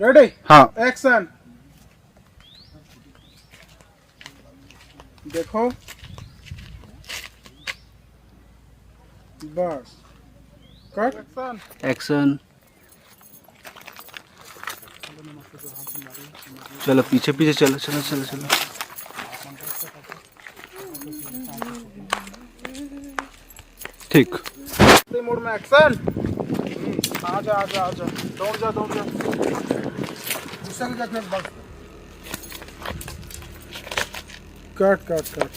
Ready? हाँ action. देखो बस कट। एक्शन। चलो पीछे पीछे चलो चलो चलो चलो। ठीक। मोड में एक्शन। आजा आजा आजा, दौड़ जा दौड़ जा। गुस्सा की जगह बस। Cut cut cut.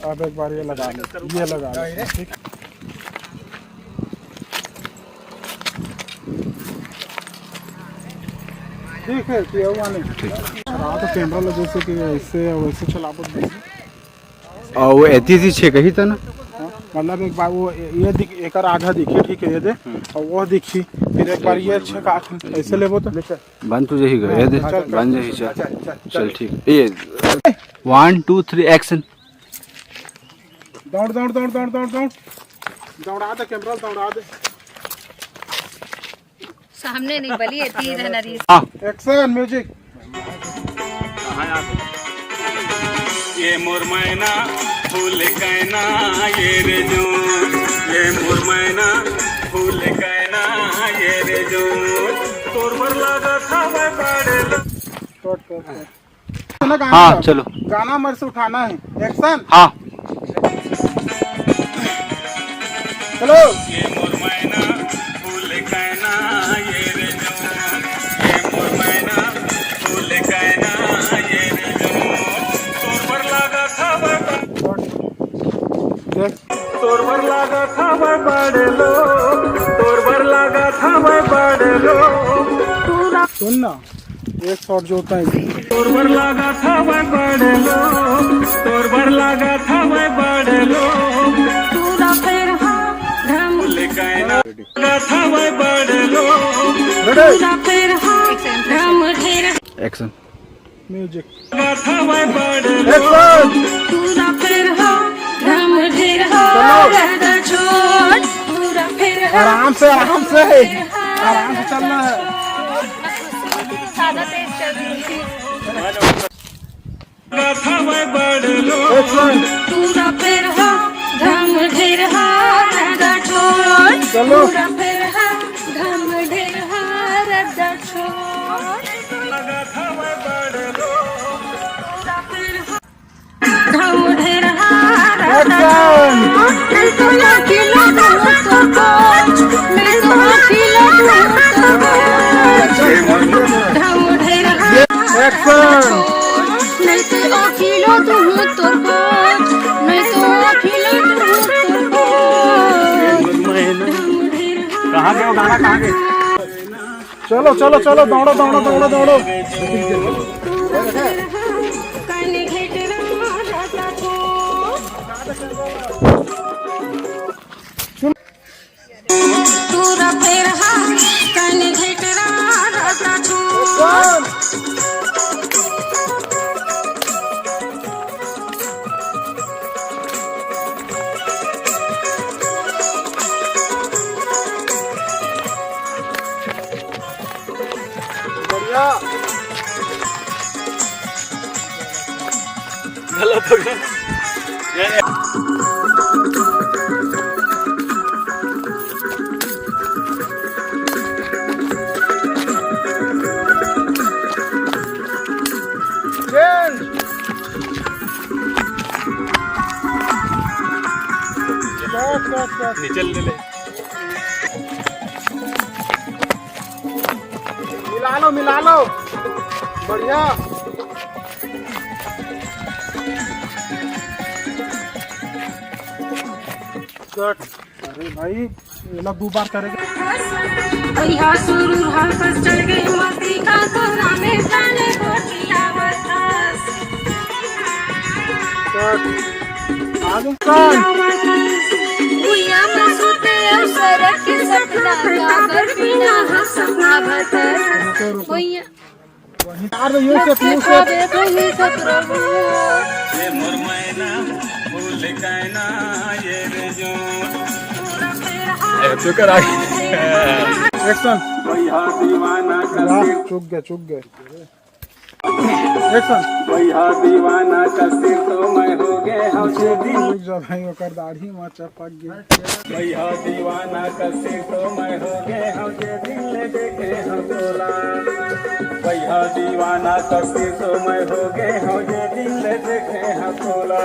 अब एक बार ये लगा ले, ये लगा ले, ठीक। ठीक है किया हुआ नहीं। चला तो कैमरा लगे जैसे कि ऐसे वैसे चला बोल। और वो ऐसी छे कही था ना, मतलब एक बार वो ये दिख एक आधा दिखी, ठीक है ये दे, और वो दिखी, फिर एक बार ये छे का ऐसे ले वो तो बन तुझे ही गए दे, बन जा ही चल चल ठीक। ये 1 2 3 एक्शन। दौड़ दौड़ दौड़ दौड़ दौड़ दौड़ दौड़ा दे, कैमरा दौड़ा दे। सामने नहीं बली है तीर है नरी। हाँ एक्शन म्यूजिक। ये मोर मैना फूल कहना ये रे जो, ये मोर मैना फूल कहना ये रे जो, तोर पर लगा था मैं बड़े कट कट। हाँ चलो गाना मेरे से उठाना है। एक्शन। हाँ चलो। ये मोर मैना फूल कहना ये रे जो, ये मोर मैना फूल कहना ये रे जो, तोर पर लगा था मैं देख तोर पर लगा था मैं बड़े लो, तोर पर लगा था मैं बड़े लो, सुन ना, एक शॉट जो होता है तोर पर लगा था मैं बड़े लो, तोर पर लगा था मैं बड़े लो, पूरा फिर फूल कहना लगा था मैं बड़े लो, रेडी? फिर हम ढेर एक्शन। म्यूजिक। लगा था मैं बड़े लो, एक्शन। पूरा फिर हम ढेर रहता छोड़। पूरा फिर आराम से आराम से आराम से चलना है। सादा तेज चल रही है। लगा था मैं बड़े लो, एक्शन। पूरा फिर हम ढेर रहता छोड़। चलो। पूरा फिर हम ढेर रहता छोड़। लगा था मैं बड़े लो, पूरा फिर हम ढेर एक्शन। मैं तो अकेला हूँ तो कुछ, मैं तो अकेला हूँ तो कुछ। हम ढेर एक्शन। मैं तो अकेला हूँ तो कुछ, मैं तो अकेला हूँ तो कुछ। कहाँ गए गाना कहाँ गए? चलो चलो चलो दौड़ो दौड़ो दौड़ो दौड़ो। कने घेट रहता छोड़। पूरा फिर कने घेट रहता छोड़। बढ़िया। गलत हो गया। चेंज। Cut cut cut. निचल ले ले। मिला लो बढ़िया। कट। अरे भाई ये लोग 2 बार करेंगे। भैया सुरूर हंस चल गई मस्ती का कोना में जाने गोटिया बरसात। कट। आगे कट। भैया मसूते अवसर के सपना काबर बिना सपना भतर। भैया वहीं तार में ये से खावे भई सत्रबू। ये मोर मैना फूल कहना ये रे जो, पूरा फिर तो कर आगे। एक्शन। भैया दीवाना का सिर चुक गए एक्शन। भैया दीवाना का सिर तो मैं हो गए हमसे दिल रुक जा भाई ओकर दाढ़ी में चपक गई। भैया दीवाना का सिर तो मैं हो गए हमसे दिल देखे हम तोला भैया दीवाना का सिर तो मैं हो गए हमसे दिल देखे हम तोला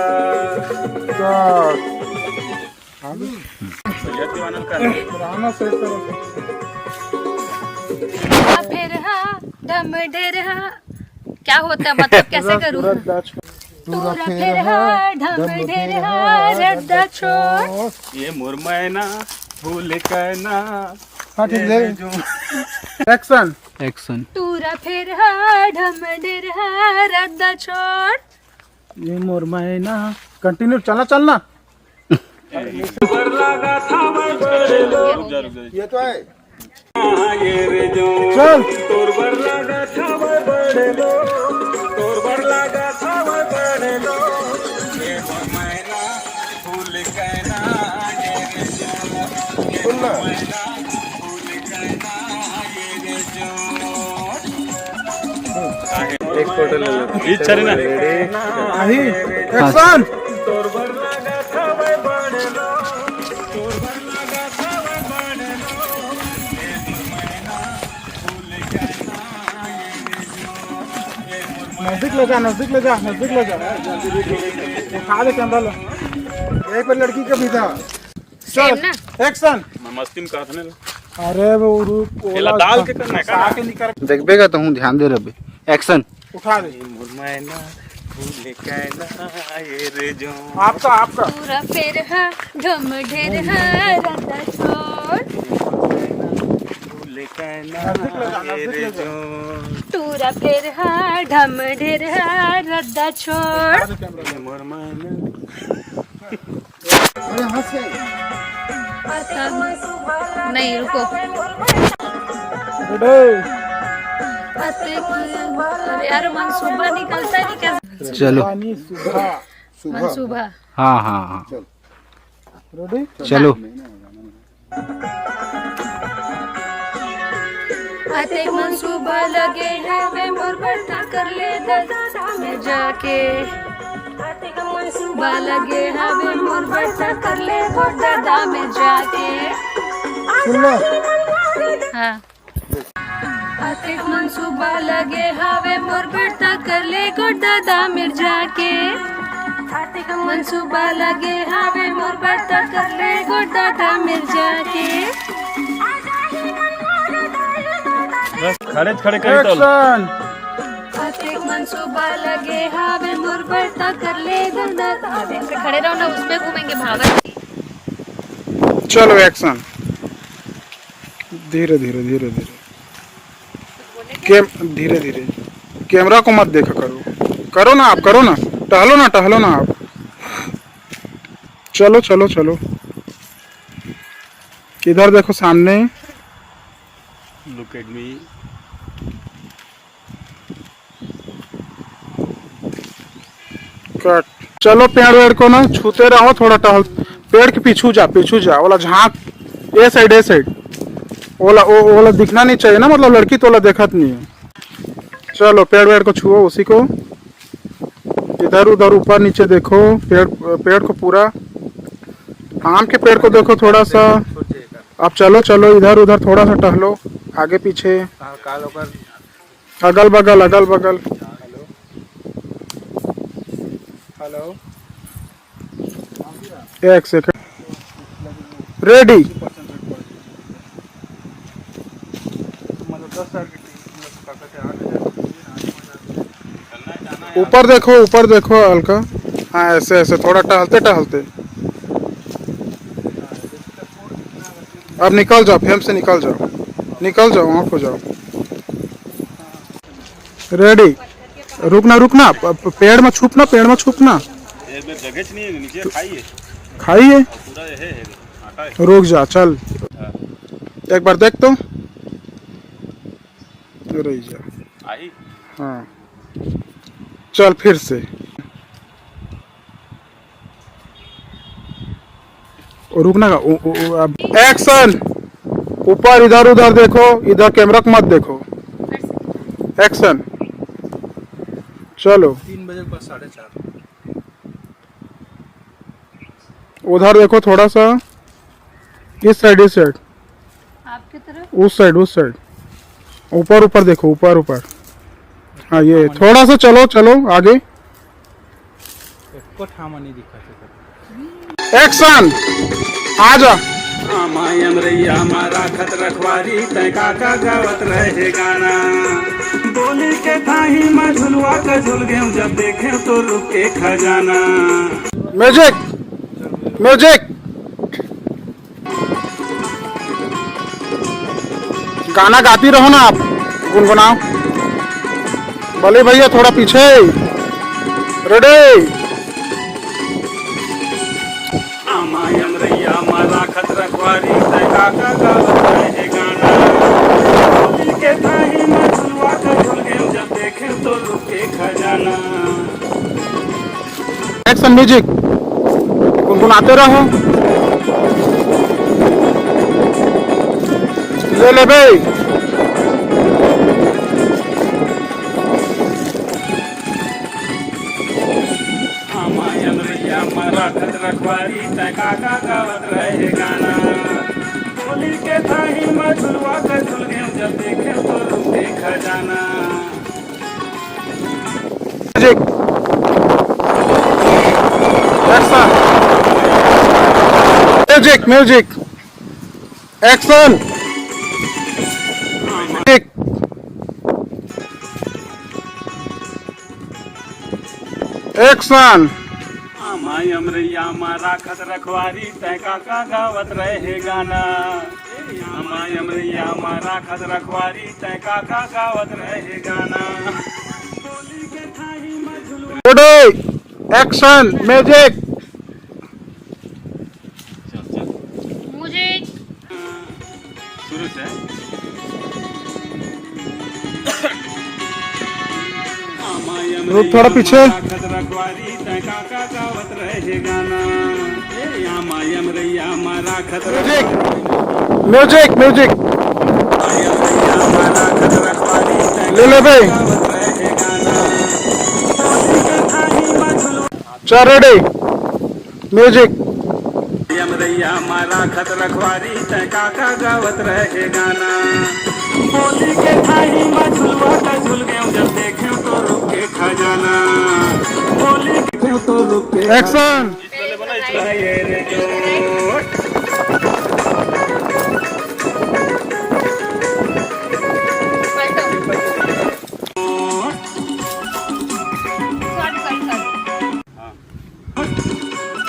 भैया दीवाना का पुराना सेट करो। फिर हाँ ढम ढेर हाँ क्या होता है मतलब कैसे करूँ तूरा फिर हाँ ढम ढेर हाँ रद्दा छोड़ ये मुरमैना भूल कहना हाँ ठीक है एक्शन। एक्शन। तूरा फिर हाँ ढम ढेर हाँ रद्दा छोड़ ये मोर मैना कंटिन्यू चलना पर लगा था मैं बड़े लोग ये तो है ये रे जो चल तोर पर लगा था मैं बड़े लोग तोर पर लगा था मैं बड़े लोग ये मुरमैना भूल कहना ये रे जो ये मुरमैना भूल कहना ये रे जो एक फोटो ले लो इच्छा रे ना आही एक्शन। तोर पर लगा था मैं बड़े लोग तोर पर लगा था मैं बड़े लोग ये मुरमैना भूल कहना ये रे जो ये मुरमैना नजदीक ले जा खा दे कैमरा लो यही पर लड़की का भी था। सेम ना एक्शन। मैं मस्ती में कहा था ना अरे वो रूप केला डाल के करना है का आके निकल देखबेगा तो हूँ ध्यान दे रहे। एक्शन। उठा दे मुरमैना भूल कहना ये रे जो आपका तूरा फिर हाँ ढम ढेर हाँ रद्दा छोड़ भूल कहना ये रे जो तूरा फिर हाँ ढम ढेर हाँ रद्दा छोड़ ये मुरमैना नहीं रुको अरे यार मनसूबा निकलता है नहीं कैसे चलो। मनसूबा हाँ हाँ हाँ रेडी चलो। आते मनसूबा लगे हैं वे मोर बर्ता कर ले दादा में जाके मनसूबा लगे हैं वे मोर बर्ता कर ले दादा में जाके सुन लो हाँ आते मनसूबा लगे हवे मोर बर्ता कर ले दादा मिर्जा के मनसूबा लगे हवे मोर बर्ता कर ले दादा मिर्जा के बस खड़े खड़े कर तो एक्शन। आते मनसूबा लगे हवे मोर बर्ता कर ले दादा ऐसे खड़े रहो ना उसमें घूमेंगे भावर चलो एक्शन। धीरे धीरे कैमरा को मत देखा करो ना आप टहलो ना आप चलो इधर देखो सामने लुक एट मी कट। चलो पेड़ को ना छूते रहो थोड़ा टहल पेड़ के पीछू जा वाला झांक ए साइड ओला दिखना नहीं चाहिए ना मतलब लड़की तो ओला देखत नहीं है। चलो पेड़ को छुओ उसी को इधर उधर ऊपर नीचे देखो पेड़ को पूरा आम के पेड़ को देखो थोड़ा सा। अब चलो इधर उधर थोड़ा सा टहलो आगे पीछे अगल बगल हेलो एक सेकंड रेडी। ऊपर देखो हल्का हाँ ऐसे थोड़ा टहलते अब निकल जाओ फेम से निकल जाओ वहाँ हो जाओ। रेडी रुकना पेड़ में छुपना जगह नहीं है नीचे खाइए पूरा है आटा है। रुक जा चल एक बार देख तो रही जा आई हाँ चल फिर से रुकना का एक्शन। ऊपर इधर उधर देखो, इधर कैमरा को मत देखो। फिर से एक्शन। चलो 3 बजे के बाद 4:30। उधर देखो थोड़ा सा, इस साइड आपकी तरफ उस साइड ऊपर ऊपर देखो, ऊपर ऊपर। हाँ ये थोड़ा सा चलो चलो आगे। को ठामा नहीं दिखा था। एक्शन। आ जा। आमायम रैया मारा खत रखवारी तय काका गावत रहे गाना। बोली के थाही में झुलवा का झुल गए जब देखे तो रुके खजाना। Music music. गाना गाती रहो ना आप, गुनगुनाओ। बोले भैया थोड़ा पीछे। रेडी। आमायम रैया मारा खत रखवारी तय काका गावत रहे गाना। बोली के थाही में झुलवा का झुल गए जब देखे तो रुके खजाना। Action music. गुनगुनाते रहो। ले भाई। आमायम रैया मारा खत रखवारी तय काका गावत रहे गाना। बोली के थाही में झुलवा का झुल गए जब देखे तो रुके खजाना। Music. Action. Music music. Action. Music. Action. आमायम रैया मारा खत रखवारी तय काका गावत रहे गाना। आमायम रैया मारा खत रखवारी तय काका गावत रहे गाना। बोली के थाही में झुलवा। रेडी। Action music. मुझे शुरू से आमायम रुक थोड़ा रैया पीछे। मारा खत रखवारी तय काका गावत रहे गाना। आमायम रैया मारा खत म्यूजिक रखवारी म्यूजिक म्यूजिक। आमायम रैया मारा खत रखवारी तय ले भाई। गावत रहे गाना। बोली के थाही में झुलवा। चल रेडी। म्यूजिक। यम रैया मारा खत रखवारी तय काका गावत रहे गाना। बोली के थाही में झुलवा का झुल गए जब देखे तो रुके खजाना। बोली के तो रुके एक्शन। ये रे जोट।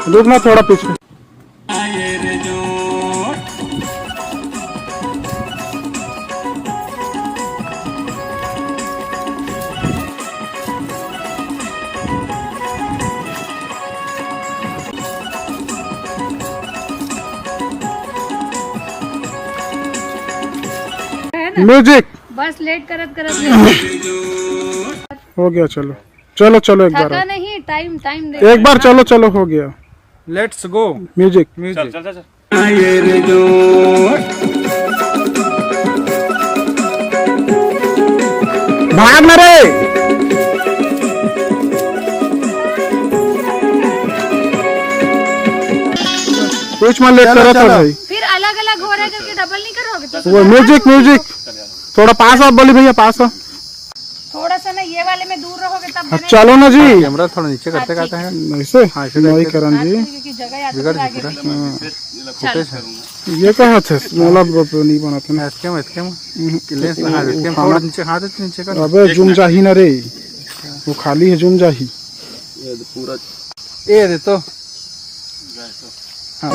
रुकना थोड़ा पीछे। ये रे जोट। है ना, म्यूजिक। बस लेट करत करत हो गया। चलो चलो चलो एक थका बार। नहीं, टाइम टाइम एक बार चलो चलो हो गया। Let's go. म्यूजिक। म्यूजिक। ये रे जोट। भाग ना रे। कुछ में लेट करा था भाई। फिर अलग अलग हो रहा है करके डबल नहीं करोगे तो वो म्यूजिक म्यूजिक। थोड़ा पास आप बोली भैया, पास आओ। थोड़ा सा ना ये वाले में दूर रहोगे तब बनेगा। चलो ना जी। कैमरा थोड़ा नीचे करते कहते हैं। ऐसे हाँ, ऐसे नहीं करके। करन जी। क्योंकि जगह या तो बिगड़ आगे पूरा। चल। ये कहा थे मोला नहीं बनाते ना। इसके में लेंस लगा दे। कैम थोड़ा नीचे हाथ नीचे कर। अबे जुम जाही ना रे, वो खाली है जुम जाही। पूरा ये दे तो। हाँ।